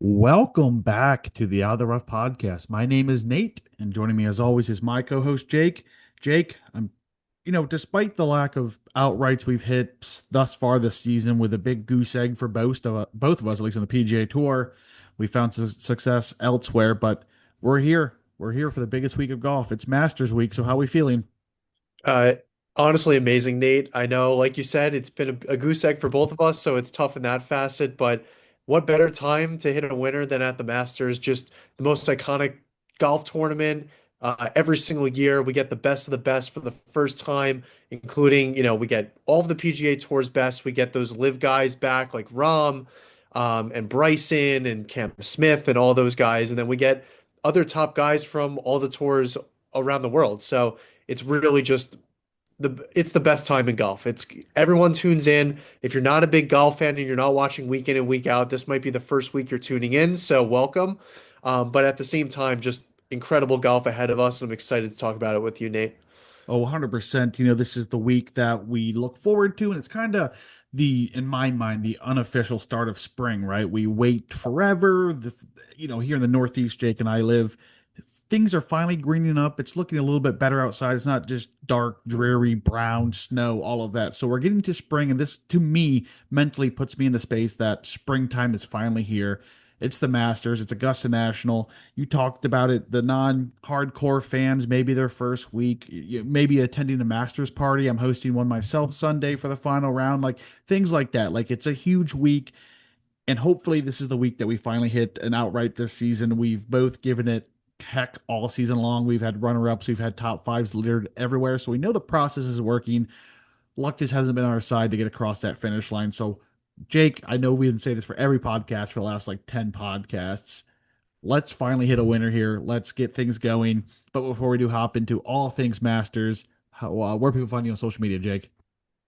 Welcome back to the Out of the Rough podcast. My name is Nate, and joining me as always is my co-host Jake. Jake, despite the lack of outrights we've hit thus far this season, with a big goose egg for both of us, at least on the PGA Tour, we found success elsewhere. But we're here. We're here for the biggest week of golf. It's Masters Week. So how are we feeling? Uh, Honestly amazing, Nate. I know, like you said, it's been a goose egg for both of us, so it's tough in that facet. But what better time to hit a winner than at the Masters? Just the most iconic golf tournament. Every single year, we get the best of the best for the first time, including, we get all of the PGA Tour's best. We get those live guys back like Rahm, and Bryson and Cam Smith and all those guys. And then we get other top guys from all the tours around the world. So it's really just it's the best time in golf. It's everyone tunes in. If you're not a big golf fan and you're not watching week in and week out, this might be the first week you're tuning in. So welcome. But at the same time, just incredible golf ahead of us, and I'm excited to talk about it with you, Nate. Oh, 100%. This is the week that we look forward to, and it's kind of in my mind, the unofficial start of spring, right? We wait forever. Here in the Northeast, Jake and I live, things are finally greening up. It's looking a little bit better outside. It's not just dark, dreary, brown, snow, all of that. So we're getting to spring, and this, to me, mentally puts me in the space that springtime is finally here. It's the Masters. It's Augusta National. You talked about it. The non-hardcore fans, maybe their first week, maybe attending a Masters party. I'm hosting one myself Sunday for the final round, like things like that. Like it's a huge week, and hopefully this is the week that we finally hit an outright this season. We've both given it heck all season long. We've had runner-ups, we've had top fives littered everywhere, so we know the process is working. Luck just hasn't been on our side to get across that finish line. So, Jake, I know we didn't say this for every podcast for the last like 10 podcasts. Let's finally hit a winner here. Let's get things going. But before we do hop into all things Masters, where people find you on social media, Jake?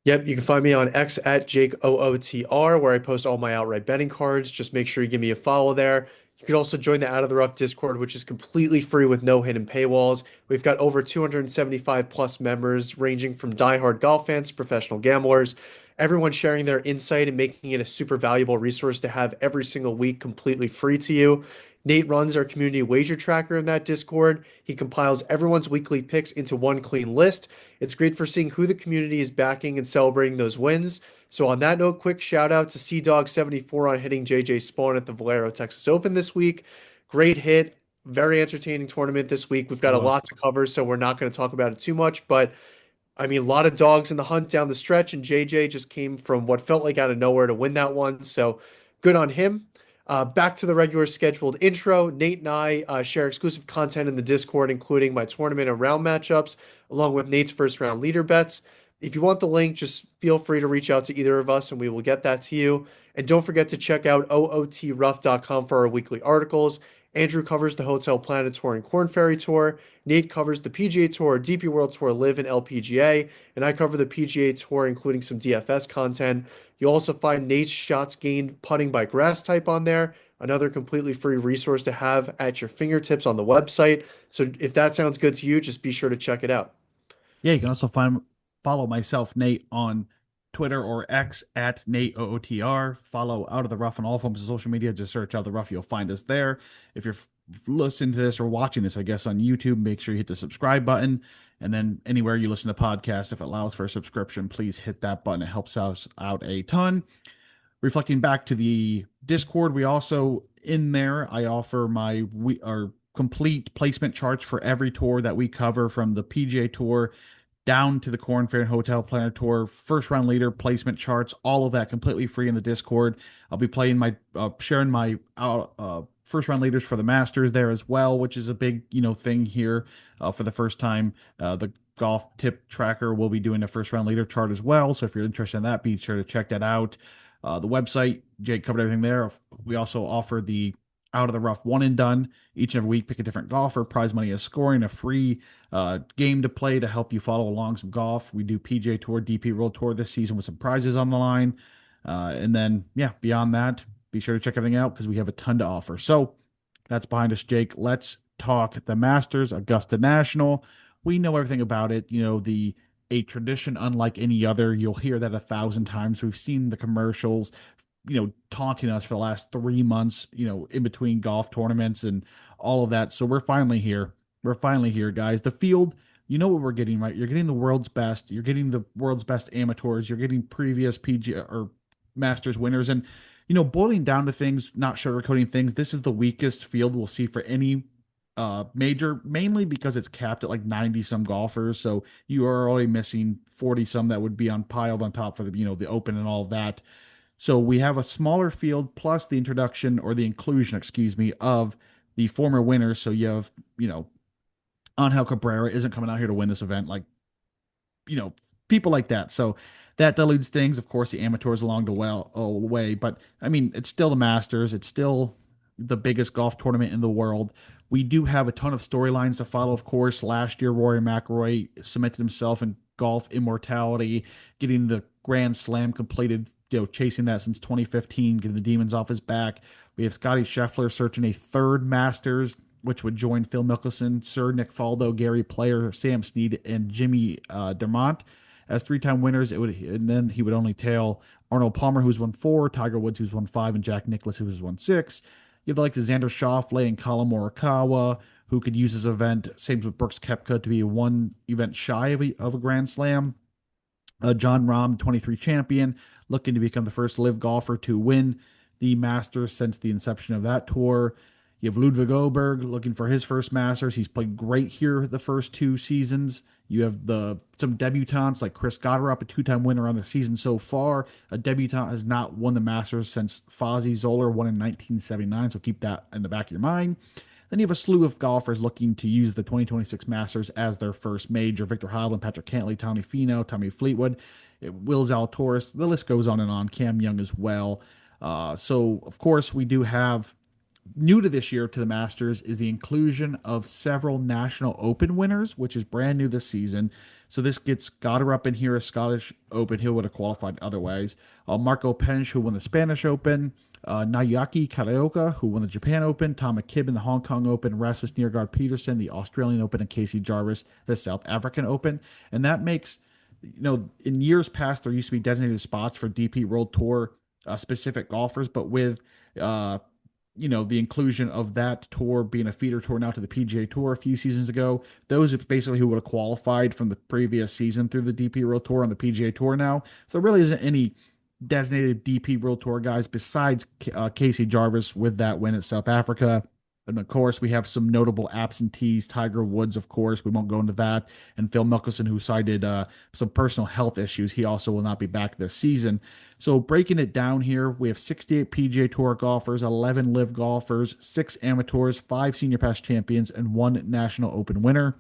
Yep, you can find me on X at JakeOOTR, where I post all my outright betting cards. Just make sure you give me a follow there. You could also join the Out of the Rough Discord, which is completely free with no hidden paywalls. We've got over 275 plus members, ranging from diehard golf fans to professional gamblers. Everyone sharing their insight and making it a super valuable resource to have every single week completely free to you. Nate runs our community wager tracker in that Discord. He compiles everyone's weekly picks into one clean list. It's great for seeing who the community is backing and celebrating those wins. So on that note, quick shout out to Sea Dog 74 on hitting JJ Spawn at the Valero Texas Open this week. Great hit, very entertaining tournament this week. We've It got a was. lot to cover, so we're not going to talk about it too much, but I mean, a lot of dogs in the hunt down the stretch, and JJ just came from what felt like out of nowhere to win that one. So good on him. Back to the regular scheduled intro. Nate and I share exclusive content in the Discord, including my tournament and round matchups, along with Nate's first round leader bets. If you want the link, just feel free to reach out to either of us and we will get that to you. And don't forget to check out ootrough.com for our weekly articles. Andrew covers the Hotel Planet Tour and Corn Ferry Tour. Nate covers the PGA Tour, DP World Tour, Live, and LPGA. And I cover the PGA Tour, including some DFS content. You'll also find Nate's shots gained putting by grass type on there, another completely free resource to have at your fingertips on the website. So if that sounds good to you, just be sure to check it out. Yeah, you can also follow myself, Nate, on Twitter or X at NateOOTR. Follow Out of the Rough on all forms of social media. Just search Out of the Rough. You'll find us there. If you're listening to this or watching this, I guess, on YouTube, make sure you hit the subscribe button. And then anywhere you listen to podcasts, if it allows for a subscription, please hit that button. It helps us out a ton. Reflecting back to the Discord, we also in there I offer our complete placement charts for every tour that we cover, from the PGA Tour down to the Corn Fair and Hotel Planet Tour, first round leader placement charts, all of that completely free in the Discord. I'll be playing sharing my first round leaders for the Masters there as well, which is a big thing here for the first time. The golf tip tracker will be doing a first round leader chart as well. So if you're interested in that, be sure to check that out. The website, Jake covered everything there. We also offer the Out of the Rough one and done. Each and every week, pick a different golfer, prize money is scoring, a free game to play to help you follow along some golf. We do PJ Tour, DP World Tour this season with some prizes on the line. And then, yeah, beyond that, be sure to check everything out because we have a ton to offer. So that's behind us, Jake. Let's talk the Masters, Augusta National. We know everything about it. The a tradition unlike any other. You'll hear that 1,000 times. We've seen the commercials, taunting us for the last 3 months, in between golf tournaments and all of that. So we're finally here. We're finally here, guys. The field, you know what we're getting, right? You're getting the world's best. You're getting the world's best amateurs. You're getting previous PG or Masters winners. And, boiling down to things, not sugarcoating things, this is the weakest field we'll see for any major, mainly because it's capped at like 90 some golfers. So you are already missing 40 some that would be on piled on top for the open and all of that. So we have a smaller field plus the introduction or the inclusion, excuse me, of the former winners. So you have, Angel Cabrera isn't coming out here to win this event. Like, you know, people like that. So that dilutes things. Of course, the amateurs along the way, but I mean, it's still the Masters. It's still the biggest golf tournament in the world. We do have a ton of storylines to follow. Of course, last year Rory McIlroy cemented himself in golf immortality, getting the Grand Slam completed. Chasing that since 2015, getting the demons off his back. We have Scotty Scheffler searching a third Masters, which would join Phil Mickelson, Sir Nick Faldo, Gary Player, Sam Snead, and Jimmy Dermont as three-time winners. And then he would only tail Arnold Palmer, who's won 4, Tiger Woods, who's won 5, and Jack Nicklaus, who's won 6. You have the likes of Xander Schauffele and Colin Morikawa, who could use this event. Same with Brooks Koepka to be one event shy of a Grand Slam. Jon Rahm, 23 champion, looking to become the first live golfer to win the Masters since the inception of that tour. You have Ludwig Oberg looking for his first Masters. He's played great here the first 2 seasons. You have some debutants like Chris Gotterup, a 2-time winner on the season so far. A debutant has not won the Masters since Fozzie Zoller won in 1979, so keep that in the back of your mind. Then you have a slew of golfers looking to use the 2026 Masters as their first major. Victor Hovland, Patrick Cantlay, Tommy Finau, Tommy Fleetwood, Will Zalatoris. The list goes on and on. Cam Young as well. So, of course, we do have new to this year to the Masters is the inclusion of several National Open winners, which is brand new this season. So this gets Gotterup in here, a Scottish Open. He would have qualified otherwise. Marco Pench, who won the Spanish Open. Naoyuki Karaoke, who won the Japan Open. Tom McKibben, the Hong Kong Open. Rasmus Niergaard Peterson, the Australian Open. And Casey Jarvis, the South African Open. And that makes, in years past, there used to be designated spots for DP World Tour specific golfers, but with the inclusion of that tour being a feeder tour now to the PGA Tour a few seasons ago, those are basically who would have qualified from the previous season through the DP World Tour on the PGA Tour now. So there really isn't any designated DP World Tour guys besides Casey Jarvis with that win at South Africa. And of course, we have some notable absentees. Tiger Woods, of course, we won't go into that. And Phil Mickelson, who cited some personal health issues. He also will not be back this season. So breaking it down here, we have 68 PGA Tour golfers, 11 live golfers, 6 amateurs, 5 senior past champions, and 1 National Open winner.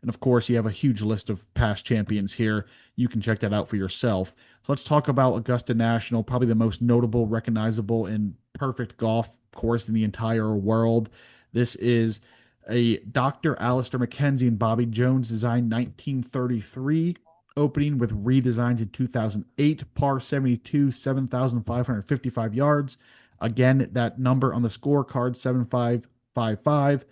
And of course, you have a huge list of past champions here. You can check that out for yourself. So let's talk about Augusta National, probably the most notable, recognizable, and perfect golf course in the entire world. This is a Dr. Alistair McKenzie and Bobby Jones designed 1933, opening with redesigns in 2008, par 72, 7,555 yards. Again, that number on the scorecard, 7,555.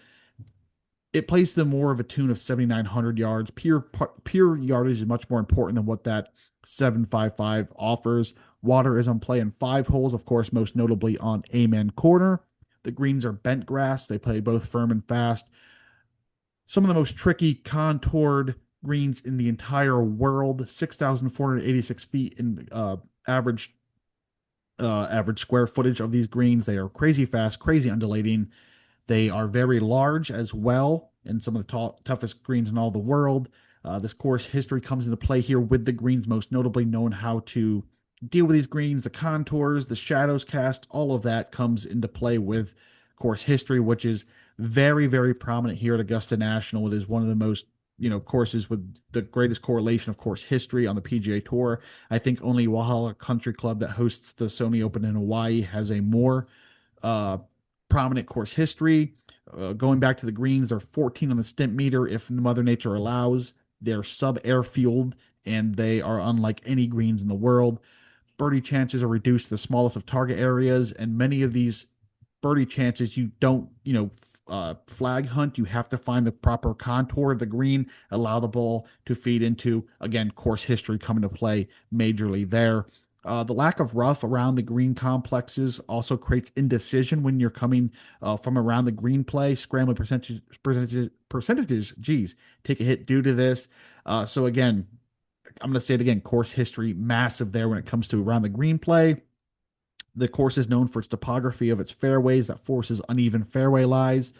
It plays them more of a tune of 7,900 yards. Pure yardage is much more important than what that 755 offers. Water is on play in 5 holes, of course, most notably on Amen Corner. The greens are bent grass. They play both firm and fast. Some of the most tricky contoured greens in the entire world. 6,486 feet in average square footage of these greens. They are crazy fast, crazy undulating. They are very large as well, and some of the toughest greens in all the world. This course history comes into play here with the greens, most notably knowing how to deal with these greens, the contours, the shadows cast, all of that comes into play with course history, which is very, very prominent here at Augusta National. It is one of the most, courses with the greatest correlation of course history on the PGA Tour. I think only Walhalla Country Club that hosts the Sony Open in Hawaii has a more prominent course history. Going back to the greens, they're 14 on the Stimpmeter if Mother Nature allows. They're sub-air fueled, and they are unlike any greens in the world. Birdie chances are reduced to the smallest of target areas, and many of these birdie chances you don't, flag hunt. You have to find the proper contour of the green, allow the ball to feed into. Again, course history coming to play majorly there. The lack of rough around the green complexes also creates indecision when you're coming from around the green play. Scrambling percentages, geez, take a hit due to this. So again, I'm going to say it again, course history massive there when it comes to around the green play. The course is known for its topography of its fairways that forces uneven fairway lies.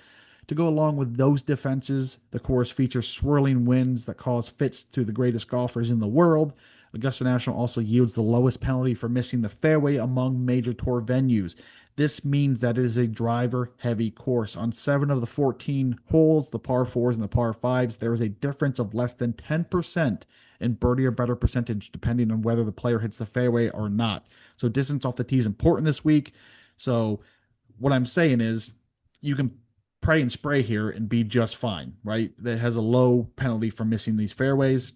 To go along with those defenses, the course features swirling winds that cause fits to the greatest golfers in the world. Augusta National also yields the lowest penalty for missing the fairway among major tour venues. This means that it is a driver heavy course. On 7 of the 14 holes, the par 4s and the par 5s, there is a difference of less than 10% in birdie or better percentage, depending on whether the player hits the fairway or not. So, distance off the tee is important this week. So, what I'm saying is, you can pray and spray here and be just fine, right? That has a low penalty for missing these fairways.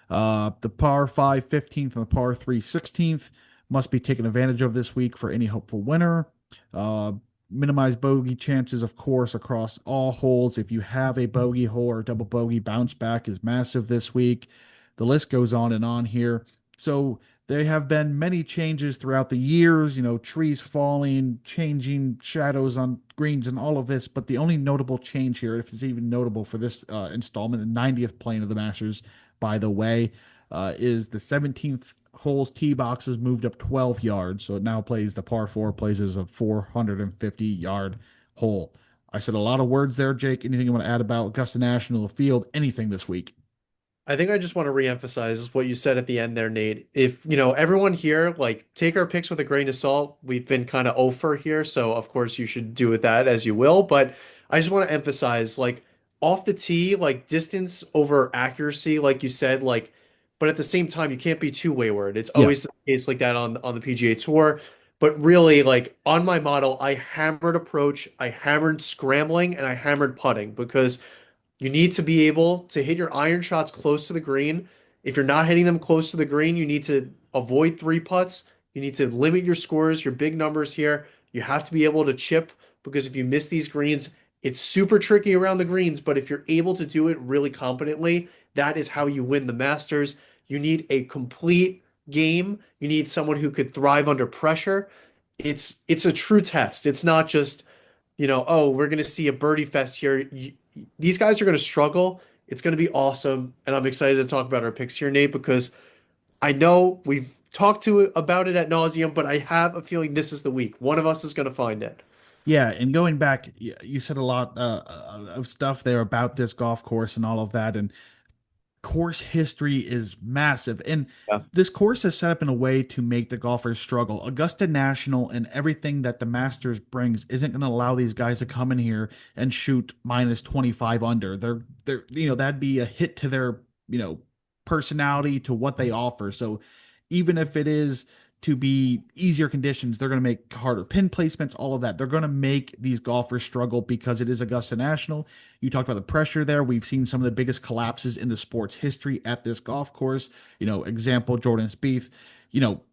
The par 5 15th and the par 3 16th must be taken advantage of this week for any hopeful winner. Uh, Minimize bogey chances, of course, across all holes. If you have a bogey hole or a double bogey, bounce back is massive this week. The list goes on and on here. So there have been many changes throughout the years, trees falling, changing shadows on greens, and all of this. But the only notable change here, if it's even notable for this installment, the 90th playing of the Masters, by the way, is the 17th hole's tee box has moved up 12 yards. So it now plays the par 4, plays as a 450-yard hole. I said a lot of words there, Jake. Anything you want to add about Augusta National Field? Anything this week? I think I just want to reemphasize what you said at the end there, Nate. If, everyone here, like, take our picks with a grain of salt. We've been kind of over here, so of course you should do with that as you will. But I just want to emphasize, like, off the tee, like, distance over accuracy, like you said, like, but at the same time, you can't be too wayward. It's always Yes. the case like that on the PGA Tour. But really, like, on my model, I hammered approach, I hammered scrambling, and I hammered putting because you need to be able to hit your iron shots close to the green. If you're not hitting them close to the green, you need to avoid three putts. You need to limit your scores, your big numbers here. You have to be able to chip because if you miss these greens, it's super tricky around the greens. But if you're able to do it really competently, that is how you win the Masters. You need a complete game. You need someone who could thrive under pressure. It's a true test. It's not just oh, we're going to see a birdie fest here. These guys are going to struggle. It's going to be awesome. And I'm excited to talk about our picks here, Nate, because I know we've talked about it at nauseum, but I have a feeling this is the week. One of us is going to find it. Yeah, and going back, you said a lot of stuff there about this golf course and all of that, and course history is massive. And Yeah. this course is set up in a way to make the golfers struggle. Augusta National and everything that the Masters brings isn't going to allow these guys to come in here and shoot minus 25 under. That'd be a hit to their, personality, to what they offer. So even if it is to be easier conditions, they're going to make harder pin placements, all of that. They're going to make these golfers struggle because it is Augusta National. You talked about the pressure there. We've seen some of the biggest collapses in the sport's history at this golf course. Example, Jordan Spieth.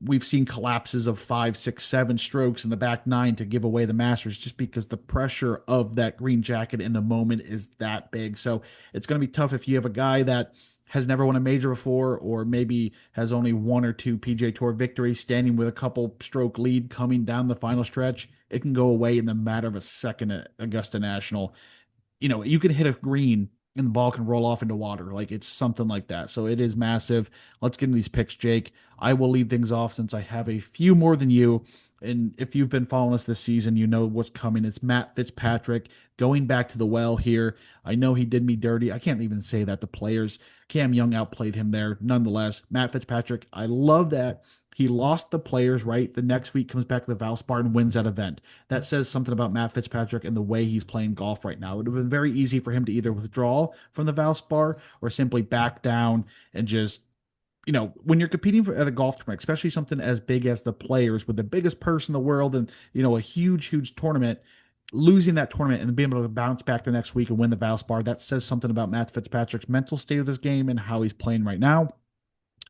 We've seen collapses of 5, 6, 7 strokes in the back nine to give away the Masters just because the pressure of that green jacket in the moment is that big. So it's going to be tough if you have a guy that has never won a major before, or maybe has only 1 or 2 PGA Tour victories, standing with a couple stroke lead coming down the final stretch. It can go away in the matter of a second at Augusta National. You can hit a green and the ball can roll off into water. Like, it's something like that. So it is massive. Let's get into these picks, Jake. I will lead things off since I have a few more than you. And if you've been following us this season, you know what's coming. It's Matt Fitzpatrick going back to the well here. I know he did me dirty. I can't even say that. The players, Cam Young outplayed him there. Nonetheless, Matt Fitzpatrick, I love that. He lost the players, right? The next week comes back to the Valspar and wins that event. That says something about Matt Fitzpatrick and the way he's playing golf right now. It would have been very easy for him to either withdraw from the Valspar or simply back down and just, when you're competing at a golf tournament, especially something as big as the players with the biggest purse in the world and, a huge, huge tournament, losing that tournament and being able to bounce back the next week and win the Valspar, that says something about Matt Fitzpatrick's mental state of this game and how he's playing right now.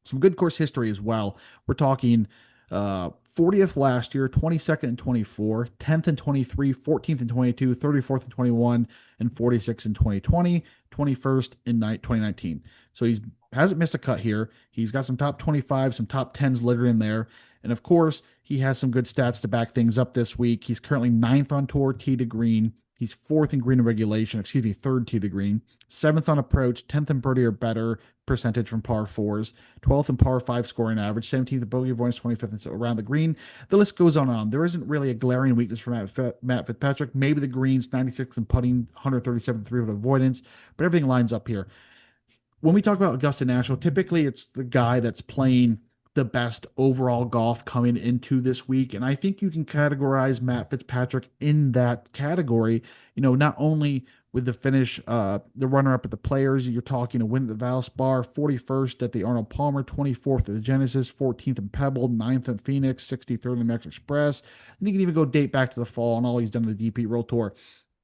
Some good course history as well. We're talking 40th last year, 22nd and 24, 10th and 23, 14th and 22, 34th and 21, and 46th in 2020, 21st in 2019. So he's hasn't missed a cut here. He's got some top 25, some top 10s littered in there. And of course, he has some good stats to back things up this week. He's currently ninth on tour tee to green. He's fourth in green and regulation, excuse me, third tee to green, seventh on approach, 10th in birdie or better percentage from par fours, 12th in par five scoring average, 17th in bogey avoidance, 25th around the green. The list goes on and on. There isn't really a glaring weakness for Matt Fitzpatrick. Maybe the greens, 96th in putting, 137th three-wood avoidance, but everything lines up here. When we talk about Augusta National, typically it's the guy that's playing the best overall golf coming into this week. And I think you can categorize Matt Fitzpatrick in that category, not only with the finish, the runner up at the Players, you're talking a win at the Valspar, 41st at the Arnold Palmer, 24th at the Genesis, 14th in Pebble, 9th in Phoenix, 63rd in the American Express. And you can even go date back to the fall and all he's done in the DP World Tour.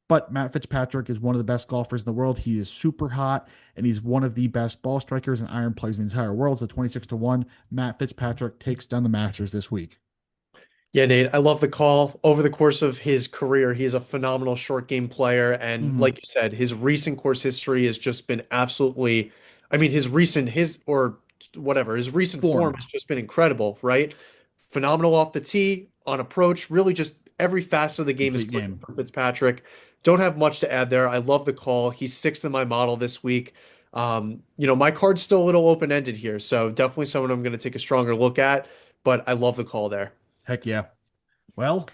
But Matt Fitzpatrick is one of the best golfers in the world. He is super hot, and he's one of the best ball strikers and iron players in the entire world. So 26-1, Matt Fitzpatrick takes down the Masters this week. Yeah, Nate, I love the call. Over the course of his career, he is a phenomenal short game player. And Mm-hmm. like you said, his recent course history has just been absolutely, I mean, his recent form Form, has just been incredible, right? Phenomenal off the tee, on approach, really just every facet of the game is complete clicking game. for Fitzpatrick. Don't have much to add there. I love the call. He's sixth in my model this week. My card's still a little open-ended here, so definitely someone I'm going to take a stronger look at, but I love the call there. Heck yeah. Well,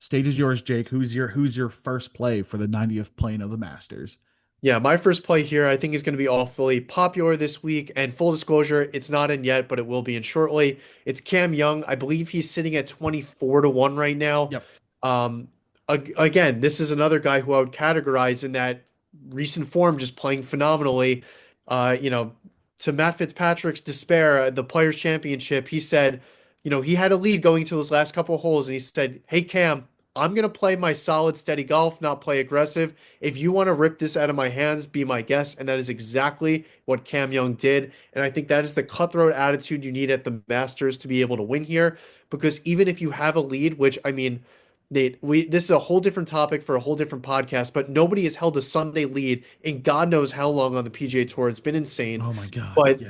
stage is yours, Jake. Who's your first play for the 90th playing of the Masters? Yeah, my first play here I think is going to be awfully popular this week. And full disclosure, it's not in yet, but it will be in shortly. It's Cam Young. I believe he's sitting at 24-1 right now. Yep. Um, Again, this is another guy who I would categorize in that recent form, just playing phenomenally. Uh, you know, to Matt Fitzpatrick's despair, the Players Championship, he said, he had a lead going to his last couple of holes, and he said, "Hey Cam, I'm gonna play my solid, steady golf, not play aggressive. If you want to rip this out of my hands, be my guest." And that is exactly what Cam Young did. And I think that is the cutthroat attitude you need at the Masters to be able to win here. Because even if you have a lead, which I mean, Nate, this is a whole different topic for a whole different podcast, but nobody has held a Sunday lead in God knows how long on the PGA Tour. It's been insane. Oh my God. But Yeah.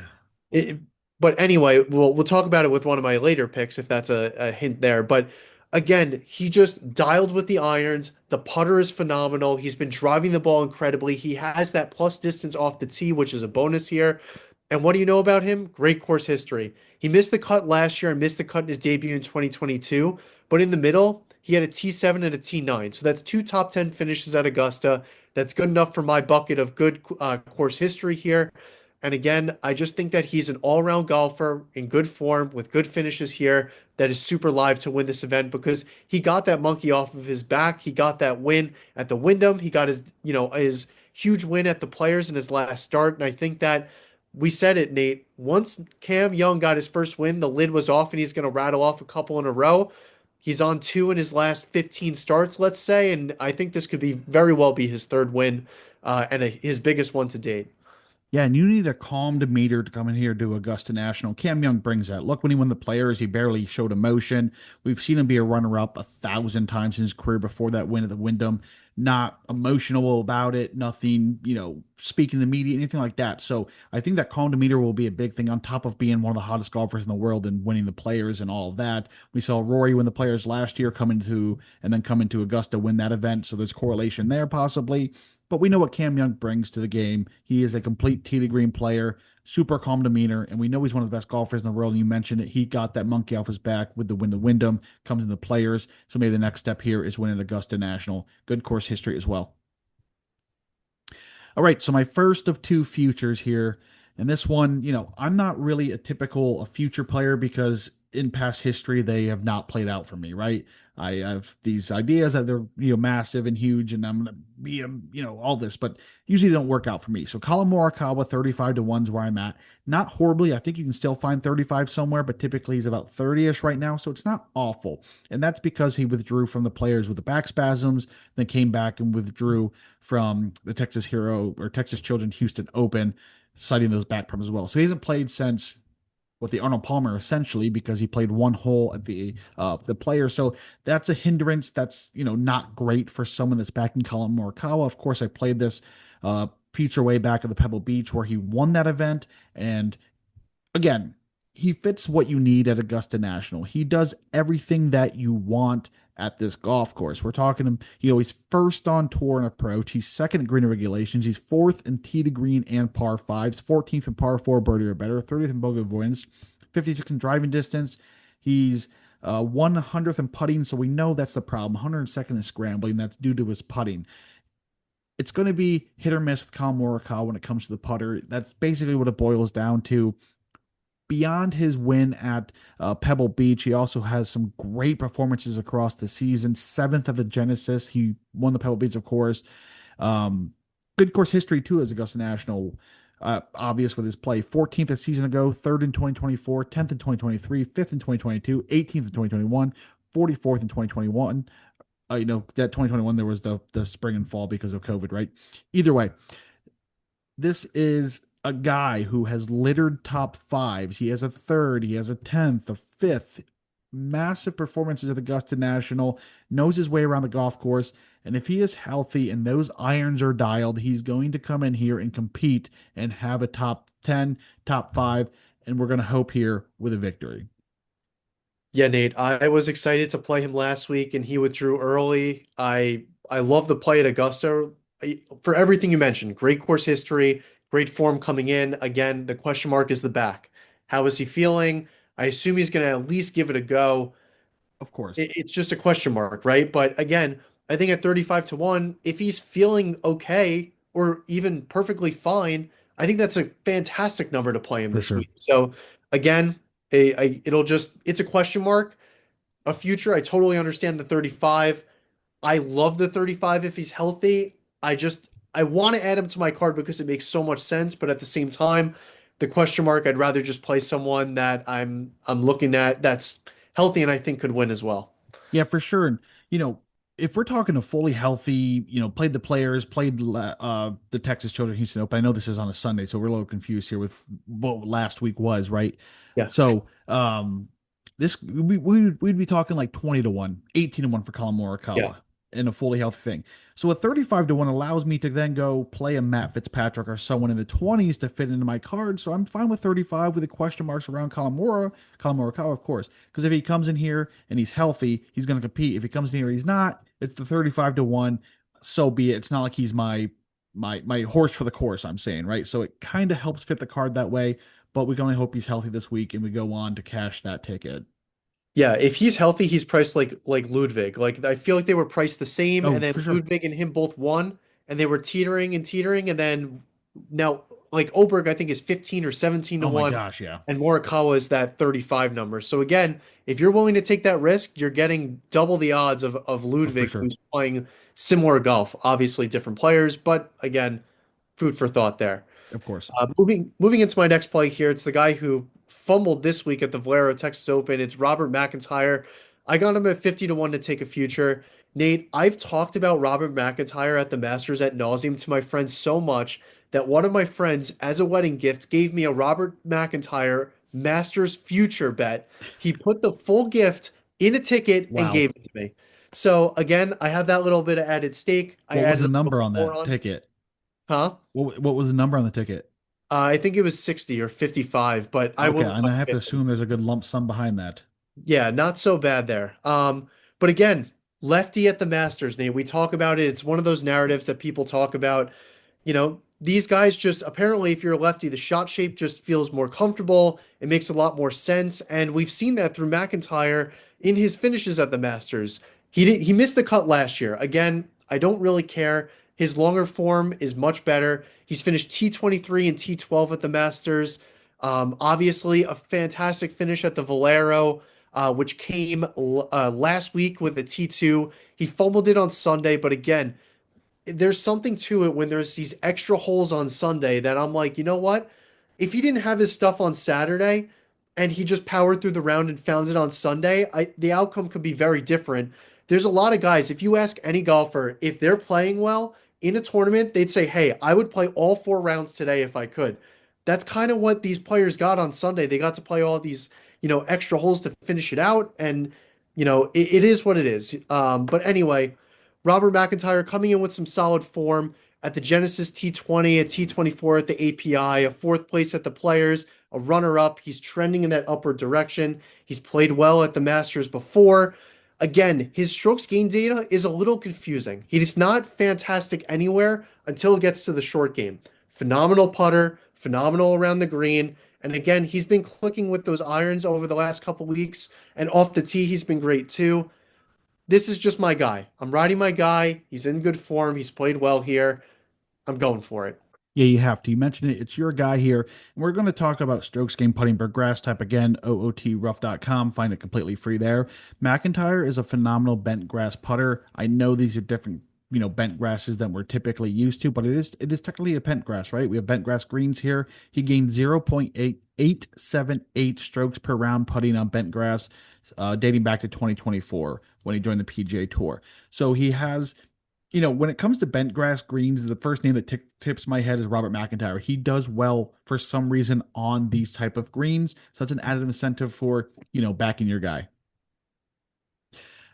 it, but anyway, we'll talk about it with one of my later picks if that's a hint there. But again, he just dialed with the irons. The putter is phenomenal. He's been driving the ball incredibly. He has that plus distance off the tee, which is a bonus here. And what do you know about him? Great course history. He missed the cut last year and missed the cut in his debut in 2022. But in the middle, he had a T7 and a T9. So that's two top 10 finishes at Augusta. That's good enough for my bucket of good course history here. And again, I just think that he's an all-around golfer in good form with good finishes here that is super live to win this event because he got that monkey off of his back. He got that win at the Wyndham. He got his huge win at the Players in his last start. And I think that we said it, Nate. Once Cam Young got his first win, the lid was off and he's going to rattle off a couple in a row. He's on two in his last 15 starts, let's say. And I think this could be very well be his third win and his biggest one to date. Yeah, and you need a calm demeanor to come in here to Augusta National. Cam Young brings that. Look, when he won the Players, he barely showed emotion. We've seen him be a runner-up 1,000 times in his career before that win at the Wyndham. Not emotional about it, nothing, speaking to the media, anything like that. So I think that calm demeanor will be a big thing on top of being one of the hottest golfers in the world and winning the Players and all of that. We saw Rory win the Players last year, come into Augusta, win that event. So there's correlation there possibly. But we know what Cam Young brings to the game. He is a complete tee to green player, super calm demeanor, and we know he's one of the best golfers in the world. And you mentioned it. He got that monkey off his back with the win. The Wyndham comes in the Players. So maybe the next step here is winning Augusta National. Good course history as well. All right, so my first of two futures here. And this one, I'm not really a future player because in past history they have not played out for me, right? I have these ideas that they're massive and huge, and I'm gonna be all this, but usually they don't work out for me. So Colin Morikawa 35-1 is where I'm at. Not horribly. I think you can still find 35 somewhere, but typically he's about 30ish right now, so it's not awful. And that's because he withdrew from the Players with the back spasms, then came back and withdrew from the Texas Hero or Texas Children Houston Open, citing those back problems as well. So he hasn't played since with the Arnold Palmer essentially because he played one hole at the Player. So that's a hindrance. That's not great for someone that's backing Colin Morikawa. Of course, I played this feature way back at the Pebble Beach where he won that event, and again, he fits what you need at Augusta National. He does everything that you want at this golf course. We're talking him, he's first on tour and approach. He's second in green regulations. He's fourth in tee to green and par fives, 14th in par four birdie or better, 30th in bogey avoidance, 56th in driving distance. He's 100th in putting, so we know that's the problem. 102nd in scrambling. That's due to his putting. It's going to be hit or miss with Collin Morikawa when it comes to the putter. That's basically what it boils down to. Beyond his win at Pebble Beach, he also has some great performances across the season. Seventh at the Genesis. He won the Pebble Beach, of course. Good course history, too, as Augusta National. Obvious with his play. 14th a season ago, 3rd in 2024, 10th in 2023, 5th in 2022, 18th in 2021, 44th in 2021. That 2021, there was the spring and fall because of COVID, right? Either way, this is a guy who has littered top fives. He has a third, he has a 10th, a fifth. Massive performances at Augusta National, knows his way around the golf course. And if he is healthy and those irons are dialed, he's going to come in here and compete and have a top 10, top five. And we're going to hope here with a victory. Yeah, Nate, I was excited to play him last week and he withdrew early. I love the play at Augusta for everything you mentioned. Great course history, great form coming in. Again, the question mark is the back. How is he feeling? I assume he's going to at least give it a go. Of course, It's just a question mark, right? But again, I think at 35 to 1, if he's feeling okay or even perfectly fine, I think that's a fantastic number to play him for this sure. week. So again, it's a question mark. A future, I totally understand the 35. I love the 35 if he's healthy. I want to add him to my card because it makes so much sense, but at the same time, the question mark, I'd rather just play someone that I'm looking at that's healthy and I think could win as well. Yeah, for sure. And if we're talking a fully healthy, played the players, played the Texas Children Houston Open. I know this is on a Sunday, so we're a little confused here with what last week was, right? Yeah. So, this we'd be talking like 20 to 1, 18 to 1 for Collin Yeah. Morikawa in a fully healthy thing. So a 35 to 1 allows me to then go play a Matt Fitzpatrick or someone in the 20s to fit into my card. So I'm fine with 35 with the question marks around Collin Morikawa, of course. Because if he comes in here and he's healthy, he's going to compete. If he comes in here, he's not. It's the 35 to 1. So be it. It's not like he's my horse for the course, I'm saying, right? So it kind of helps fit the card that way. But we can only hope he's healthy this week and we go on to cash that ticket. Yeah, if he's healthy, he's priced like Ludwig. Like I feel like they were priced the same, and Oh, then for sure. Ludwig and him both won, and they were teetering, and then now like Oberg, I think is 15 or 17 to Oh my 1, gosh, yeah. and Morikawa is that 35 number. So again, if you're willing to take that risk, you're getting double the odds of Oh, for Ludwig, sure. who's playing similar golf. Obviously, different players, but again, food for thought there. Of course. Moving into my next play here, it's the guy who fumbled this week at the Valero Texas Open. It's Robert McIntyre. I got him at 50 to 1 to take a future. Nate, I've talked about Robert McIntyre at the Masters at nauseum to my friends so much that one of my friends, as a wedding gift, gave me a Robert McIntyre Masters future bet. He put the full gift in a ticket and Wow. gave it to me. So again, I have that little bit of added stake. I What was added the a little number bit on more that on. ticket? Huh? What was the number on the ticket? I think it was 60 or 55, but I Okay, wouldn't and mind I have to 50. assume there's a good lump sum behind that. Yeah, not so bad there. But again, lefty at the Masters, Nate. We talk about it. It's one of those narratives that people talk about. These guys just apparently, if you're a lefty, the shot shape just feels more comfortable. It makes a lot more sense. And we've seen that through McIntyre in his finishes at the Masters. He missed the cut last year. Again, I don't really care. His longer form is much better. He's finished T23 and T12 at the Masters. Obviously, a fantastic finish at the Valero, which came last week with the T2. He fumbled it on Sunday, but again, there's something to it when there's these extra holes on Sunday that I'm like, you know what? If he didn't have his stuff on Saturday and he just powered through the round and found it on Sunday, the outcome could be very different. There's a lot of guys, if you ask any golfer, if they're playing well in a tournament, they'd say, hey, I would play all 4 rounds today if I could. That's kind of what these players got on Sunday. They got to play all these, extra holes to finish it out. And, it is what it is. But anyway, Robert McIntyre coming in with some solid form at the Genesis T20, a T24 at the API, a fourth place at the Players, a runner-up. He's trending in that upward direction. He's played well at the Masters before. Again, his strokes gain data is a little confusing. He is not fantastic anywhere until it gets to the short game. Phenomenal putter, phenomenal around the green. And again, he's been clicking with those irons over the last couple weeks. And off the tee, he's been great too. This is just my guy. I'm riding my guy. He's in good form. He's played well here. I'm going for it. Yeah, you have to. You mentioned it. It's your guy here. And we're going to talk about strokes game putting per grass type again, ootrough.com. Find it completely free there. McIntyre is a phenomenal bent grass putter. I know these are different, bent grasses than we're typically used to, but it is technically a bent grass, right? We have bent grass greens here. He gained 0.8878 strokes per round putting on bent grass, dating back to 2024 when he joined the PGA Tour. So he has when it comes to bent grass greens, the first name that tips my head is Robert McIntyre. He does well for some reason on these type of greens. So that's an added incentive for, backing your guy.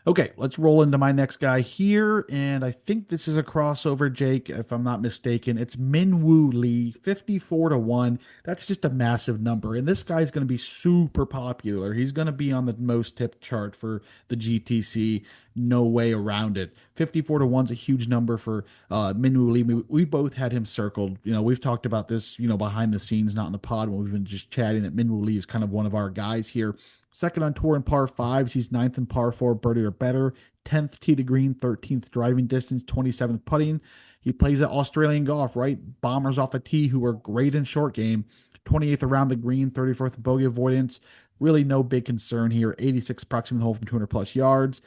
Okay, let's roll into my next guy here. And I think this is a crossover, Jake, if I'm not mistaken. It's Minwoo Lee, 54 to 1. That's just a massive number. And this guy's going to be super popular. He's going to be on the most tipped chart for the GTC. No way around it. 54 to 1 is a huge number for Minwoo Lee. We both had him circled. We've talked about this, behind the scenes, not in the pod, when we've been just chatting, that Minwoo Lee is kind of one of our guys here. Second on tour in par fives. He's ninth in par four, birdie or better. 10th tee to green, 13th driving distance, 27th putting. He plays at Australian golf, right? Bombers off the tee who are great in short game. 28th around the green, 34th in bogey avoidance. Really no big concern here. 86 approximate hole from 200 plus yards.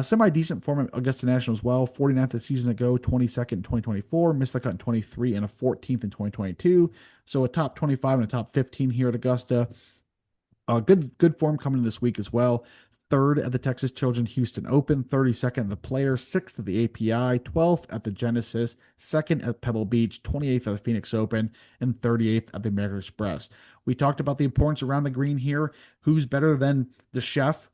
Semi-decent form at Augusta National as well. 49th a season ago, 22nd in 2024. Missed the cut in 23 and a 14th in 2022. So a top 25 and a top 15 here at Augusta. Good form coming this week as well. Third at the Texas Children's Houston Open, 32nd at the Players, 6th at the API, 12th at the Genesis, 2nd at Pebble Beach, 28th at the Phoenix Open, and 38th at the American Express. We talked about the importance around the green here. Who's better than the chef?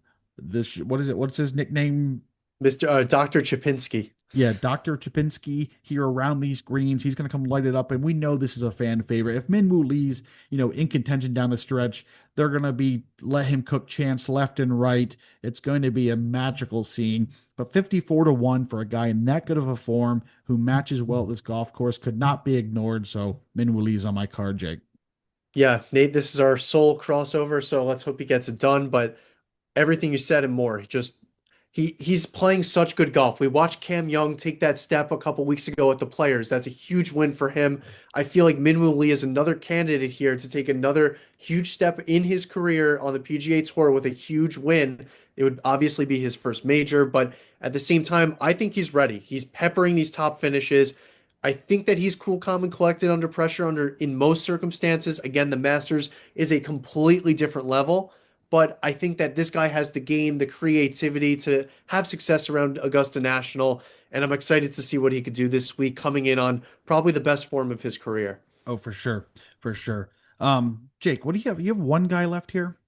What is it? What's his nickname? Mr. Dr. Chapinski. Yeah, Dr. Chapinski here around these greens. He's going to come light it up, and we know this is a fan favorite. If Minwoo Lee's, in contention down the stretch, they're going to let him cook chance left and right. It's going to be a magical scene. But 54 to 1 for a guy in that good of a form who matches well at this golf course could not be ignored. So Minwoo Lee's on my card, Jake. Yeah, Nate, this is our sole crossover, so let's hope he gets it done. But everything you said and more, he's playing such good golf. We watched Cam Young take that step a couple weeks ago at the Players. That's a huge win for him. I feel like Minwoo Lee is another candidate here to take another huge step in his career on the PGA Tour with a huge win. It would obviously be his first major, but at the same time, I think he's ready. He's peppering these top finishes. I think that he's cool, calm, and collected under pressure in most circumstances. Again, the Masters is a completely different level. But I think that this guy has the game, the creativity to have success around Augusta National, and I'm excited to see what he could do this week, coming in on probably the best form of his career. Oh, for sure. For sure. Jake, what do you have? You have one guy left here?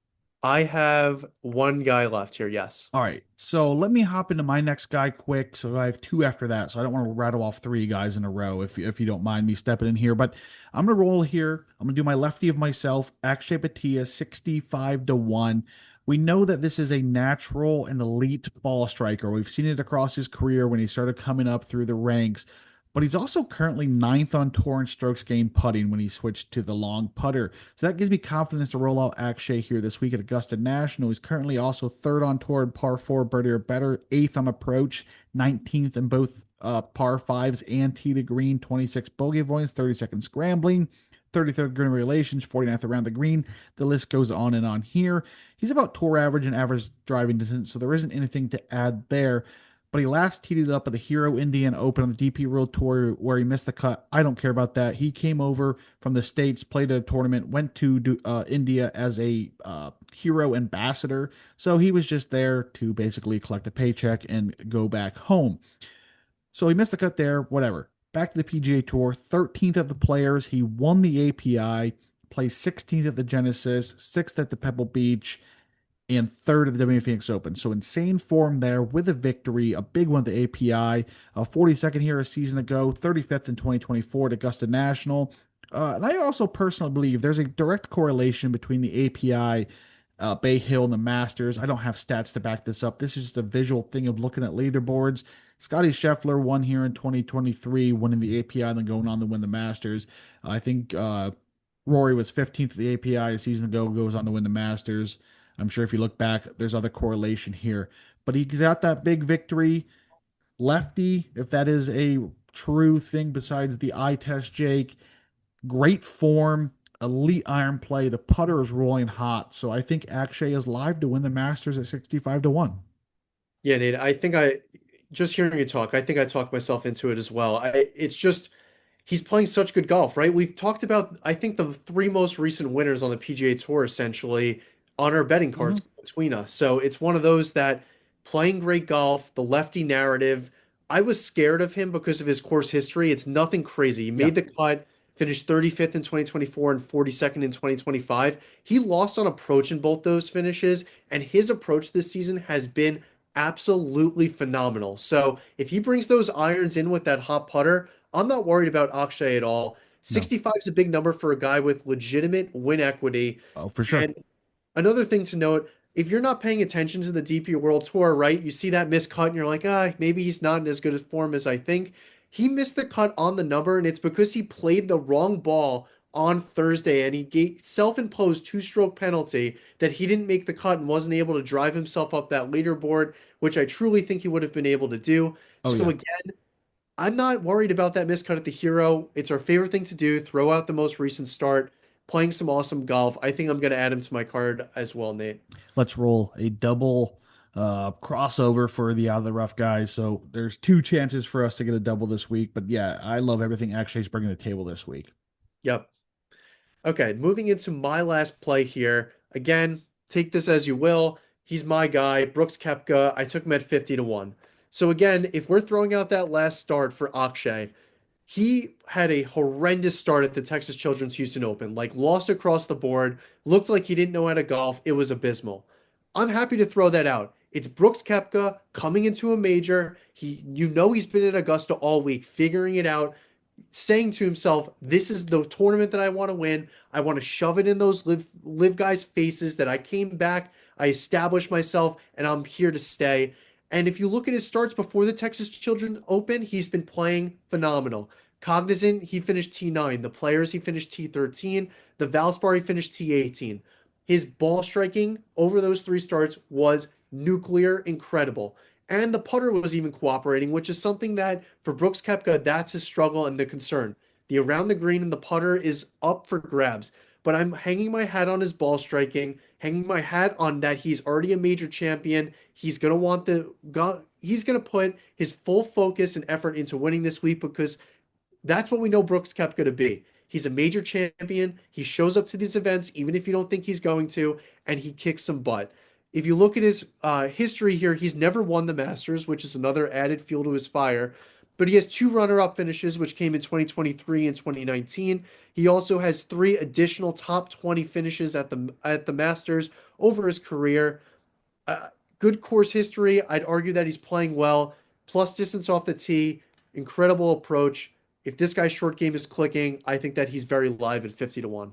I have one guy left here, yes. All right. So let me hop into my next guy quick. So I have two after that. So I don't want to rattle off three guys in a row if you don't mind me stepping in here. But I'm gonna roll here. I'm gonna do my lefty of myself, Akshay Bhatia, 65 to 1. We know that this is a natural and elite ball striker. We've seen it across his career when he started coming up through the ranks. But he's also currently ninth on tour in strokes gained putting when he switched to the long putter. So that gives me confidence to roll out Akshay here this week at Augusta National. He's currently also third on tour in par four, birdie or better, eighth on approach, 19th in both par fives and tee to green, 26 bogey avoidance, 32nd scrambling, 33rd green relations, 49th around the green. The list goes on and on here. He's about tour average and average driving distance, so there isn't anything to add there. But he last teed it up at the Hero Indian Open on the DP World Tour where he missed the cut. I don't care about that. He came over from the States, played a tournament, went to India as a Hero ambassador. So he was just there to basically collect a paycheck and go back home. So he missed the cut there, whatever. Back to the PGA Tour, 13th at the Players. He won the API, placed 16th at the Genesis, 6th at the Pebble Beach, and third at the WM Phoenix Open. So insane form there with a victory, a big one at the API, 42nd here a season ago, 35th in 2024 at Augusta National. And I also personally believe there's a direct correlation between the API, Bay Hill, and the Masters. I don't have stats to back this up. This is just a visual thing of looking at leaderboards. Scotty Scheffler won here in 2023, winning the API and then going on to win the Masters. I think Rory was 15th at the API a season ago, goes on to win the Masters. I'm sure if you look back, there's other correlation here. But he got that big victory. Lefty, if that is a true thing besides the eye test, Jake, great form, elite iron play. The putter is rolling hot. So I think Akshay is live to win the Masters at 65 to 1. Yeah, Nate, just hearing you talk, I think I talked myself into it as well. It's just he's playing such good golf, right? We've talked about, I think, the three most recent winners on the PGA Tour essentially on our betting cards Mm-hmm. between us. So it's one of those that playing great golf, the lefty narrative. I was scared of him because of his course history. It's nothing crazy. He Yeah. made the cut, finished 35th in 2024 and 42nd in 2025. He lost on approach in both those finishes, and his approach this season has been absolutely phenomenal. So if he brings those irons in with that hot putter, I'm not worried about Akshay at all. No. 65 is a big number for a guy with legitimate win equity. Oh, for sure. And another thing to note, if you're not paying attention to the DP World Tour, right, you see that missed cut and you're like, maybe he's not in as good a form as I think. He missed the cut on the number, and it's because he played the wrong ball on Thursday and he gave self-imposed two-stroke penalty that he didn't make the cut and wasn't able to drive himself up that leaderboard, which I truly think he would have been able to do. Oh, So yeah. again, I'm not worried about that miscut at the Hero. It's our favorite thing to do. Throw out the most recent start, playing some awesome golf. I think I'm going to add him to my card as well, Nate. Let's roll a double crossover for the out of the rough guys. So there's two chances for us to get a double this week. But yeah, I love everything Akshay's bringing to the table this week. Yep. Okay, moving into my last play here. Again, take this as you will. He's my guy, Brooks Koepka. I took him at 50 to 1. So again, if we're throwing out that last start for Akshay, he had a horrendous start at the Texas Children's Houston Open, like lost across the board, looked like he didn't know how to golf. It was abysmal. I'm happy to throw that out. It's Brooks Koepka coming into a major. He's been at Augusta all week, figuring it out, saying to himself, "This is the tournament that I want to win. I want to shove it in those live guys' faces that I came back, I established myself, and I'm here to stay." And if you look at his starts before the Texas Children Open, he's been playing phenomenal. Cognizant, he finished T9. The Players, he finished T13. The Valspar, he finished T18. His ball striking over those three starts was nuclear incredible. And the putter was even cooperating, which is something that for Brooks Koepka, that's his struggle and the concern. The around the green and the putter is up for grabs. But I'm hanging my hat on his ball striking, hanging my hat on that he's already a major champion. He's gonna put his full focus and effort into winning this week because that's what we know Brooks Koepka to be. He's a major champion. He shows up to these events, even if you don't think he's going to, and he kicks some butt. If you look at his history here, he's never won the Masters, which is another added fuel to his fire. But he has two runner-up finishes, which came in 2023 and 2019. He also has three additional top 20 finishes at the Masters over his career. Uh, Good course history. I'd argue that he's playing well. Plus distance off the tee, incredible approach. If this guy's short game is clicking, I think that he's very live at 50 to 1.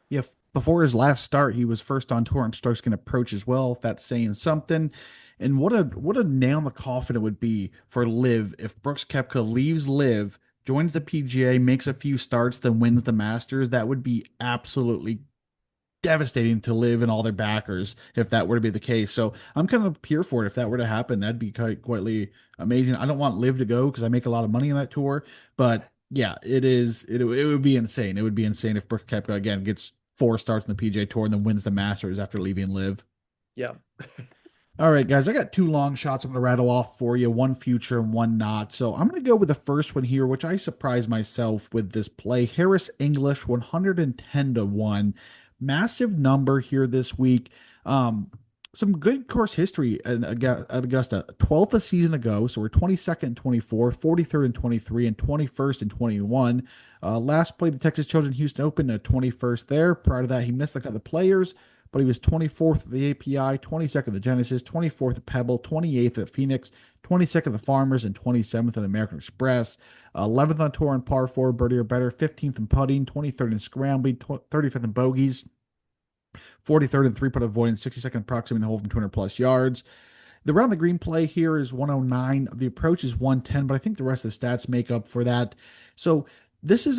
Yeah, before his last start, he was first on tour and strokes can approach as well, if that's saying something. And what a nail in the coffin it would be for Liv if Brooks Koepka leaves Liv, joins the PGA, makes a few starts, then wins the Masters. That would be absolutely devastating to Liv and all their backers if that were to be the case. So I'm kind of here for it if that were to happen. That'd be quietly amazing. I don't want Liv to go because I make a lot of money on that tour, but yeah, it is. It would be insane. It would be insane if Brooks Koepka again gets four starts in the PGA Tour and then wins the Masters after leaving Liv. Yeah. All right, guys, I got two long shots I'm going to rattle off for you, one future and one not. So I'm going to go with the first one here, which I surprised myself with this play. Harris English, 110 to 1. Massive number here this week. Some good course history at Augusta. 12th a season ago, so we're 22nd and 24, 43rd and 23, and 21st and 21. Last played the Texas Children Houston Open at 21st there. Prior to that, he missed the cut of the Players, but he was 24th at the API, 22nd at the Genesis, 24th at Pebble, 28th at Phoenix, 22nd at the Farmers, and 27th at American Express. 11th on tour in par 4, birdie or better, 15th in putting, 23rd in scrambling, 35th in bogeys, 43rd in three putt avoidance, 62nd approximating the hole from 200 plus yards. The round the green play here is 109. The approach is 110, but I think the rest of the stats make up for that. So this is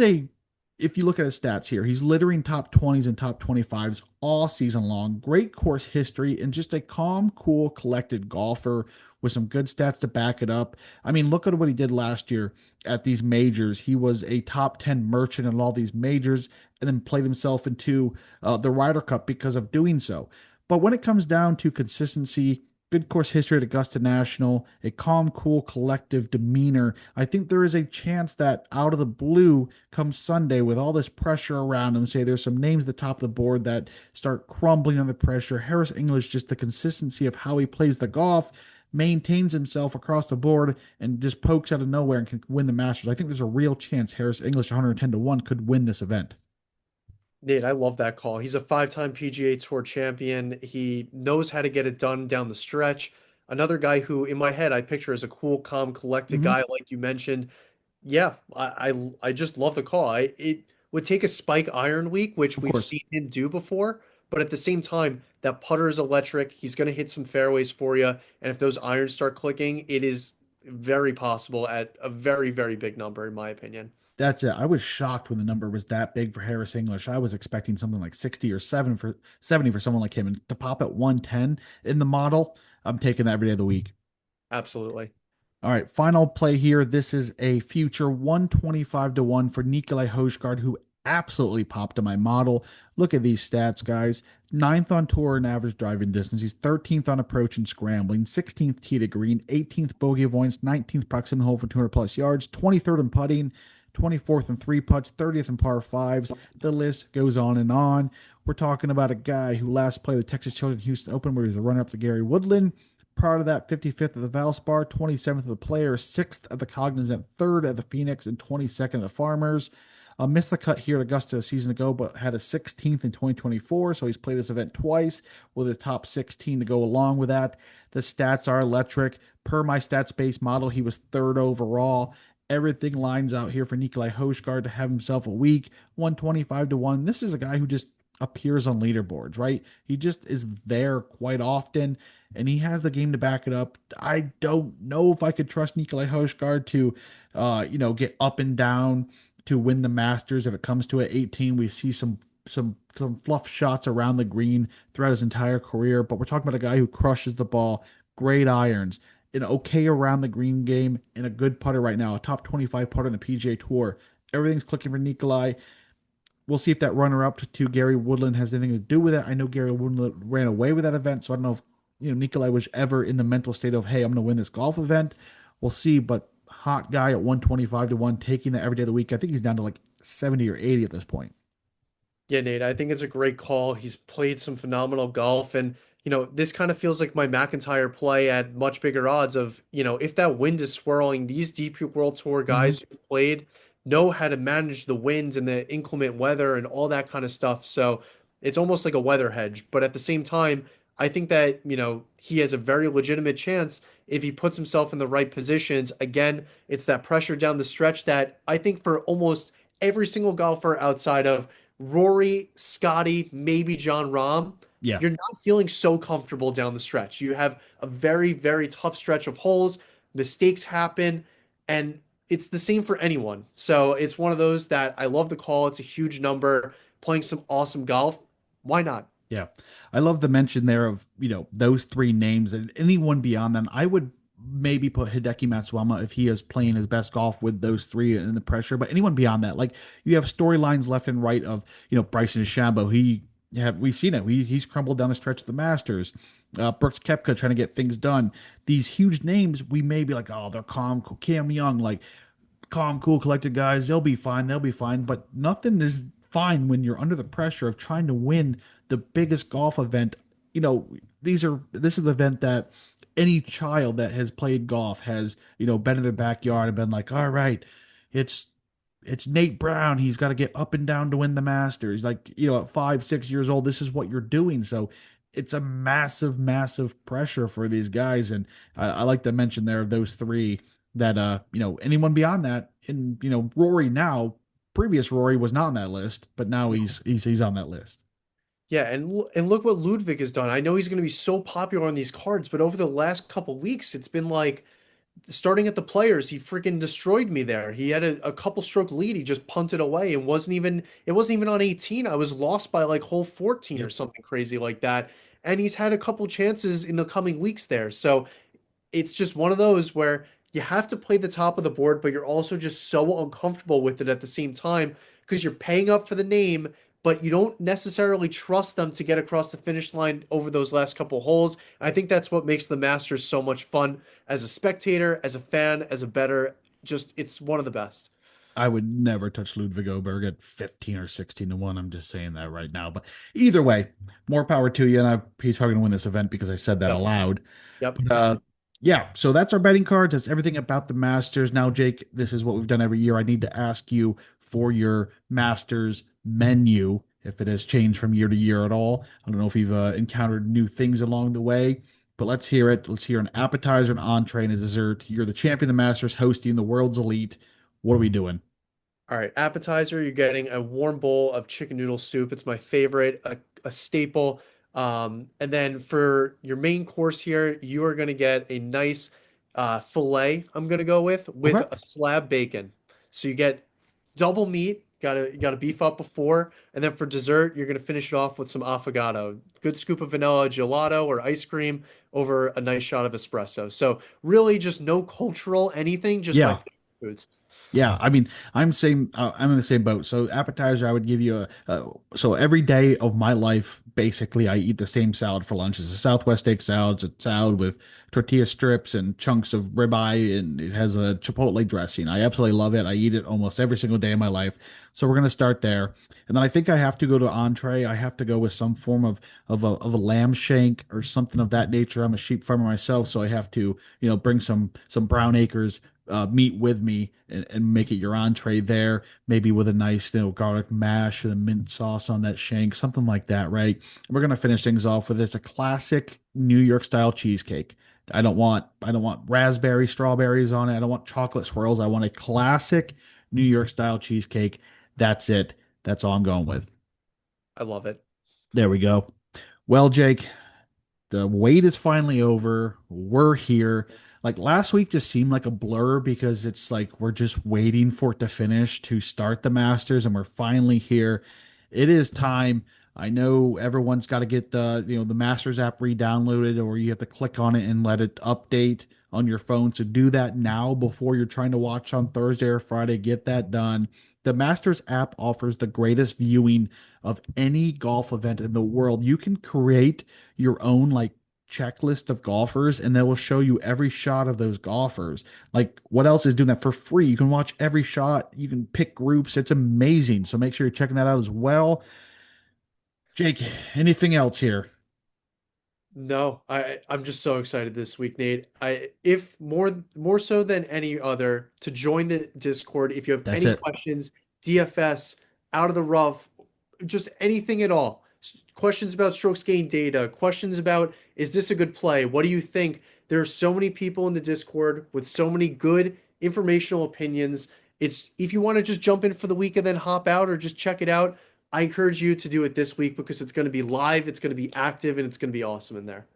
if you look at his stats here, he's littering top 20s and top 25s all season long. Great course history and just a calm, cool, collected golfer with some good stats to back it up. I mean, look at what he did last year at these majors. He was a top 10 merchant in all these majors and then played himself into the Ryder Cup because of doing so. But when it comes down to consistency, good course history at Augusta National, a calm, cool, collective demeanor. I think there is a chance that out of the blue, come Sunday, with all this pressure around him, say there's some names at the top of the board that start crumbling under pressure. Harris English, just the consistency of how he plays the golf, maintains himself across the board and just pokes out of nowhere and can win the Masters. I think there's a real chance Harris English 110 to 1 could win this event. Nate, I love that call. He's a five-time PGA Tour champion. He knows how to get it done down the stretch. Another guy who, in my head, I picture as a cool, calm, collected Mm-hmm. guy, like you mentioned. Yeah, I just love the call. It would take a spike iron week, which Of we've course. seen him do before, but at the same time, that putter is electric. He's going to hit some fairways for you, and if those irons start clicking, it is very possible at a very, very big number, in my opinion. That's it. I was shocked when the number was that big for Harris English. I was expecting something like 60 or 70 for someone like him. And to pop at 110 in the model, I'm taking that every day of the week. Absolutely. All right, final play here. This is a future 125 to 1 for Nikolai Hojgaard, who absolutely popped in my model. Look at these stats, guys. Ninth on tour in average driving distance. He's 13th on approach and scrambling, 16th tee to green, 18th bogey avoidance, 19th proximity hole for 200 plus yards, 23rd in putting, 24th in three putts, 30th in par fives. The list goes on and on. We're talking about a guy who last played the Texas Children's Houston Open, where he's a runner up to Gary Woodland. Prior to that, 55th at the Valspar, 27th at the Players, 6th at the Cognizant, 3rd at the Phoenix, and 22nd at the Farmers. Missed the cut here at Augusta a season ago, but had a 16th in 2024. So he's played this event twice with a top 16 to go along with that. The stats are electric. Per my stats based model, he was third overall. Everything lines out here for Nikolai Hojgaard to have himself a week, 125 to 1. This is a guy who just appears on leaderboards, right? He just is there quite often and he has the game to back it up. I don't know if I could trust Nikolai Hojgaard to, get up and down to win the Masters. If it comes to it, 18, we see some fluff shots around the green throughout his entire career. But we're talking about a guy who crushes the ball, great irons, an okay around the green game, and a good putter right now, a top 25 putter in the PGA Tour. Everything's clicking for Nikolai. We'll see if that runner up to Gary Woodland has anything to do with it. I know Gary Woodland ran away with that event, so I don't know if Nikolai was ever in the mental state of, hey, I'm going to win this golf event. We'll see, but hot guy at 125 to 1, taking that every day of the week. I think he's down to like 70 or 80 at this point. Yeah, Nate, I think it's a great call. He's played some phenomenal golf, and this kind of feels like my McIntyre play at much bigger odds of, if that wind is swirling, these DP World Tour Mm-hmm. guys who've played know how to manage the winds and the inclement weather and all that kind of stuff. So it's almost like a weather hedge. But at the same time, I think that, he has a very legitimate chance if he puts himself in the right positions. Again, it's that pressure down the stretch that I think for almost every single golfer outside of Rory, Scotty, maybe John Rahm, Yeah. you're not feeling so comfortable down the stretch. You have a very, very tough stretch of holes. Mistakes happen, and it's the same for anyone. So it's one of those that I love the call. It's a huge number. Playing some awesome golf. Why not? Yeah. I love the mention there of, those three names and anyone beyond them. I would maybe put Hideki Matsuyama if he is playing his best golf with those three in the pressure, but anyone beyond that, like you have storylines left and right of, Bryson DeChambeau. We've seen it. He's crumbled down the stretch of the Masters. Brooks Koepka trying to get things done. These huge names, we may be like, oh, they're calm. Cam Young, like calm, cool, collected guys. They'll be fine. They'll be fine. But nothing is fine when you're under the pressure of trying to win the biggest golf event. This is the event that any child that has played golf has, been in their backyard and been like, all right, it's it's Nate Brown. He's got to get up and down to win the Masters. Like, at 5, 6 years old, this is what you're doing. So it's a massive, massive pressure for these guys. And I like to mention there of those three that, anyone beyond that, and, Rory now, previous Rory was not on that list, but now he's on that list. Yeah, and look what Ludwig has done. I know he's going to be so popular on these cards, but over the last couple weeks, it's been like starting at the players, he freaking destroyed me there. He had a couple stroke lead, he just punted away and wasn't even on 18. I was lost by like hole 14 or Yep. something crazy like that. And he's had a couple chances in the coming weeks there. So it's just one of those where you have to play the top of the board, but you're also just so uncomfortable with it at the same time because you're paying up for the name, but you don't necessarily trust them to get across the finish line over those last couple holes. And I think that's what makes the Masters so much fun as a spectator, as a fan, as a bettor. Just it's one of the best. I would never touch Ludwig Oberg at 15 or 16 to 1. I'm just saying that right now. But either way, more power to you. And he's probably going to win this event because I said that Yep. aloud. Yep. But yeah, so that's our betting cards. That's everything about the Masters. Now, Jake, this is what we've done every year. I need to ask you for your Masters menu, if it has changed from year to year at all. I don't know if you've encountered new things along the way, but let's hear it. Let's hear an appetizer, an entree, and a dessert. You're the champion of the Masters, hosting the world's elite. What are we doing? All right, appetizer, you're getting a warm bowl of chicken noodle soup. It's my favorite, a staple. And then for your main course here, you are going to get a nice fillet, I'm going to go with Okay. a slab bacon. So you get double meat, you gotta beef up before, and then for dessert, you're going to finish it off with some affogato. Good scoop of vanilla gelato or ice cream over a nice shot of espresso. So really just no cultural anything, just my Yeah. favorite foods. Yeah, I mean, I'm in the same boat. So appetizer, I would give you so every day of my life, basically, I eat the same salad for lunch. It's a Southwest steak salad. It's a salad with tortilla strips and chunks of ribeye, and it has a chipotle dressing. I absolutely love it. I eat it almost every single day of my life. So we're gonna start there, and then I think I have to go to entree. I have to go with some form of a lamb shank or something of that nature. I'm a sheep farmer myself, so I have to bring some brown acres meat with me and make it your entree there, maybe with a nice garlic mash and a mint sauce on that shank, something like that, right? And we're gonna finish things off with it's a classic New York style cheesecake. I don't want raspberry strawberries on it. I don't want chocolate swirls. I want a classic New York style cheesecake. That's it. That's all I'm going with. I love it. There we go. Well, Jake, the wait is finally over. We're here. Like last week just seemed like a blur because it's like we're just waiting for it to finish to start the Masters and we're finally here. It is time. I know everyone's got to get the Masters app re-downloaded or you have to click on it and let it update on your phone. So do that now before you're trying to watch on Thursday or Friday. Get that done. The Masters app offers the greatest viewing of any golf event in the world. You can create your own like checklist of golfers and they will show you every shot of those golfers. Like what else is doing that for free? You can watch every shot, you can pick groups. It's amazing. So make sure you're checking that out as well. Jake, anything else here? No, I'm just so excited this week, Nate. I if more so than any other to join the Discord if you have That's any it. questions, DFS, out of the rough, just anything at all. Questions about strokes gain data, questions about is this a good play? What do you think? There are so many people in the Discord with so many good informational opinions. It's if you want to just jump in for the week and then hop out or just check it out, I encourage you to do it this week because it's going to be live, it's going to be active, and it's going to be awesome in there.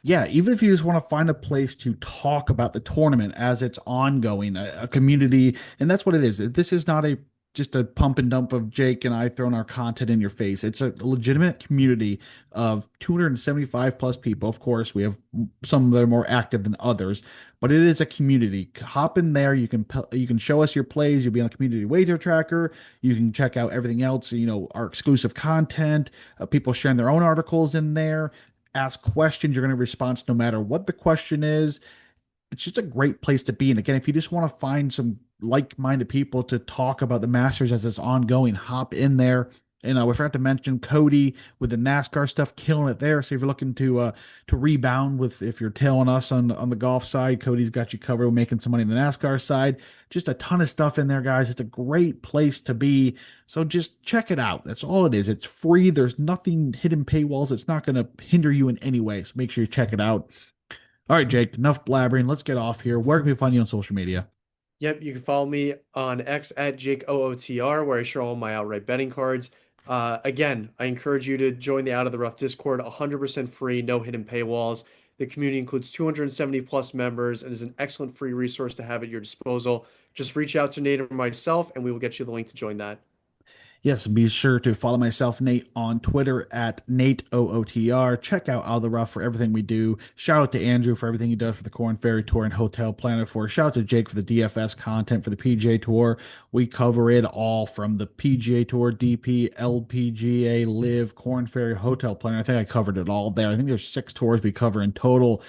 Yeah, even if you just want to find a place to talk about the tournament as it's ongoing, a community, and that's what it is. This is not a just a pump and dump of Jake and I throwing our content in your face. It's a legitimate community of 275 plus people. Of course, we have some that are more active than others, but it is a community. Hop in there. You can show us your plays. You'll be on a community wager tracker. You can check out everything else. Our exclusive content. People sharing their own articles in there, ask questions. You're going to respond no matter what the question is. It's just a great place to be. And again, if you just want to find some like-minded people to talk about the Masters as it's ongoing, hop in there. And we forgot to mention Cody with the NASCAR stuff, killing it there. So if you're looking to rebound with, if you're tailing us on the golf side, Cody's got you covered. We're making some money on the NASCAR side. Just a ton of stuff in there, guys. It's a great place to be. So just check it out. That's all it is. It's free. There's nothing hidden paywalls. It's not going to hinder you in any way. So make sure you check it out. All right, Jake. Enough blabbering. Let's get off here. Where can we find you on social media? Yep, you can follow me on X at JakeOOTR, where I share all my outright betting cards. Again, I encourage you to join the Out of the Rough Discord, 100% free, no hidden paywalls. The community includes 270 plus members and is an excellent free resource to have at your disposal. Just reach out to Nate or myself, and we will get you the link to join that. Yes, be sure to follow myself, Nate, on Twitter at NateOOTR. Check out Out of the Rough for everything we do. Shout out to Andrew for everything he does for the Corn Ferry Tour and Hotel Planet for. Shout out to Jake for the DFS content for the PGA Tour. We cover it all from the PGA Tour, DP, LPGA, Live, Corn Ferry, Hotel Planet. I think I covered it all there. I think there's 6 tours we cover in total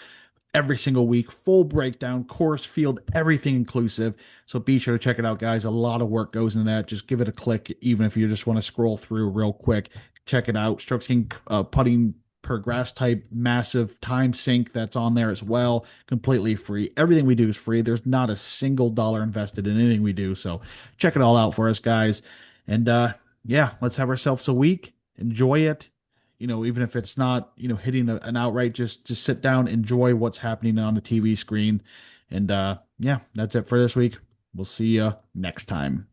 every single week, full breakdown, course, field, everything inclusive. So be sure to check it out, guys. A lot of work goes into that. Just give it a click, even if you just want to scroll through real quick. Check it out. Strokes King putting per grass type, massive time sink that's on there as well. Completely free. Everything we do is free. There's not a single dollar invested in anything we do. So check it all out for us, guys. And yeah, let's have ourselves a week. Enjoy it. Even if it's not, hitting an outright, just sit down, enjoy what's happening on the TV screen. And yeah, that's it for this week. We'll see you next time.